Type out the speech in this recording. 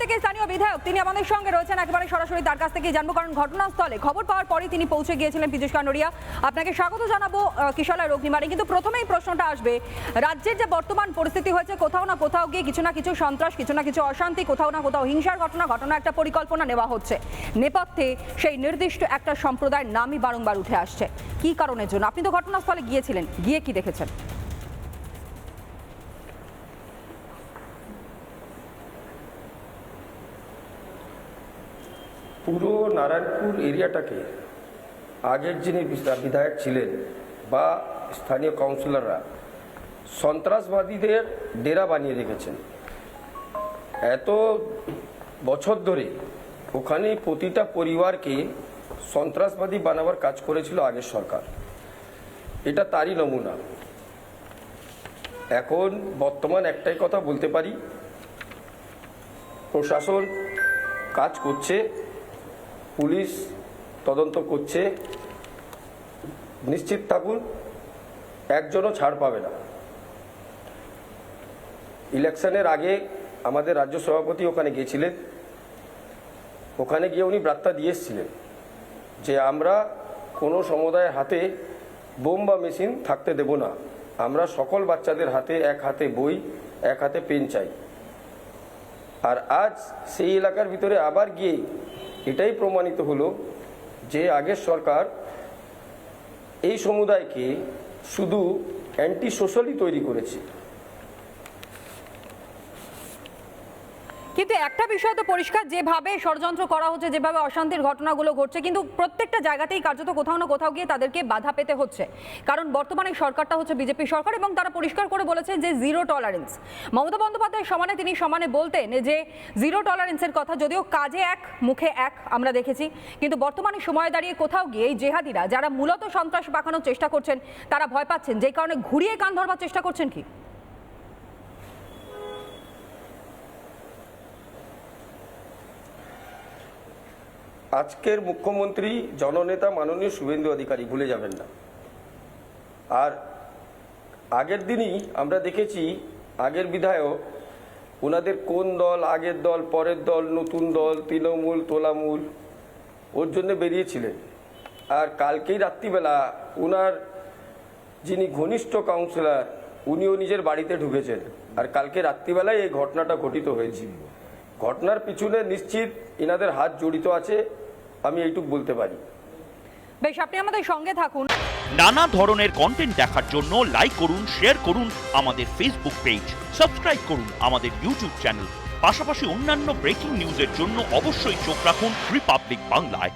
থেকে স্থানীয় বিধায়ক তিনি আমাদের সঙ্গে রয়েছেন, একেবারে সরাসরি তার কাছ থেকে জানবো, কারণ ঘটনাস্থলে খবর পাওয়ার পরই তিনি পৌঁছে গিয়েছিলেন। পীযূষ কান্ডরিয়া, আপনাকে স্বাগত জানাবো কিশলয় অগ্নিমারে। কিন্তু প্রথমেই প্রশ্নটা আসবে, রাজ্যের যে বর্তমান পরিস্থিতি হয়েছে, কোথাও না কোথাও গিয়ে কিছু না কিছু সন্ত্রাস, কিছু না কিছু অশান্তি, কোথাও না কোথাও হিংসার ঘটনা একটা পরিকল্পনা নেওয়া হচ্ছে। নেপথ্যে সেই নির্দিষ্ট একটা সম্প্রদায়ের নামই বারংবার উঠে আসছে। কি কারণের জন্য? আপনি তো ঘটনাস্থলে গিয়েছিলেন, গিয়ে কি দেখেছেন? পুরো নারায়ণপুর এরিয়াটাকে আগের যিনি বিধায়ক ছিলেন বা স্থানীয় কাউন্সিলররা সন্ত্রাসবাদীদের ডেরা বানিয়ে রেখেছেন। এত বছর ধরে ওখানে প্রতিটা পরিবারকে সন্ত্রাসবাদী বানাবার কাজ করেছিল আগের সরকার। এটা তারই নমুনা। এখন বর্তমান একটাই কথা বলতে পারি, প্রশাসন কাজ করছে, পুলিশ তদন্ত করছে, নিশ্চিত থাকুন একজনও ছাড় পাবে না। ইলেকশনের আগে আমাদের রাজ্য সভাপতি ওখানে গিয়েছিলেন, ওখানে গিয়ে উনি বার্তা দিয়ে এসেছিলেন যে আমরা কোনো সমুদায়ের হাতে বোম বা মেশিন থাকতে দেব না, আমরা সকল বাচ্চাদের হাতে এক হাতে বই, এক হাতে পেন চাই। আর আজ সেই এলাকার ভিতরে আবার গিয়ে এটাই প্রমাণিত হলো যে আগের সরকার এই সমুদায়কে শুধু অ্যান্টি সোশ্যালই তৈরি করেছে। কিন্তু একটা বিষয় তো পরিষ্কার, যেভাবে ষড়যন্ত্র করা হচ্ছে, যেভাবে অশান্তির ঘটনাগুলো ঘটছে, কিন্তু প্রত্যেকটা জায়গাতেই কার্যত কোথাও না কোথাও গিয়ে তাদেরকে বাধা পেতে হচ্ছে। কারণ বর্তমানে সরকারটা হচ্ছে বিজেপি সরকার এবং তারা পরিষ্কার করে বলেছে যে জিরো টলারেন্স। মমতা বন্দ্যোপাধ্যায়ের সমানে তিনি সমানে বলতেন যে জিরো টলারেন্সের কথা, যদিও কাজে এক মুখে এক আমরা দেখেছি। কিন্তু বর্তমানে সময় দাঁড়িয়ে কোথাও গিয়ে এই জেহাদিরা যারা মূলত সন্ত্রাস পাকানোর চেষ্টা করছেন তারা ভয় পাচ্ছেন, যে কারণে ঘুরিয়ে কান ধরবার চেষ্টা করছেন। কি আজকের মুখ্যমন্ত্রী জননেতা মাননীয় শুভেন্দু অধিকারী, ভুলে যাবেন না। আর আগের দিনই আমরা দেখেছি আগের বিধায়ক ওনাদের কোন দল, আগের দল, পরের দল, নতুন দল, তৃণমূল, তোলামূল ওর জন্য বেরিয়েছিলেন। আর কালকেই রাত্রিবেলা ওনার যিনি ঘনিষ্ঠ কাউন্সিলর উনিও নিজের বাড়িতে ঢুকেছেন। আর কালকে রাত্রিবেলায় এই ঘটনাটা ঘটিত হয়েছে। ঘটনার পিছনে নিশ্চিত এনাদের হাত জড়িত আছে, আমি এইটুকু বলতে পারি। বেশ, আপনি আমাদের সঙ্গে থাকুন। নানা ধরনের কন্টেন্ট দেখার জন্য লাইক করুন, শেয়ার করুন আমাদের ফেসবুক পেজ, সাবস্ক্রাইব করুন আমাদের ইউটিউব চ্যানেল। পাশাপাশি অন্যান্য ব্রেকিং নিউজের জন্য অবশ্যই চোখ রাখুন রিপাবলিক বাংলায়।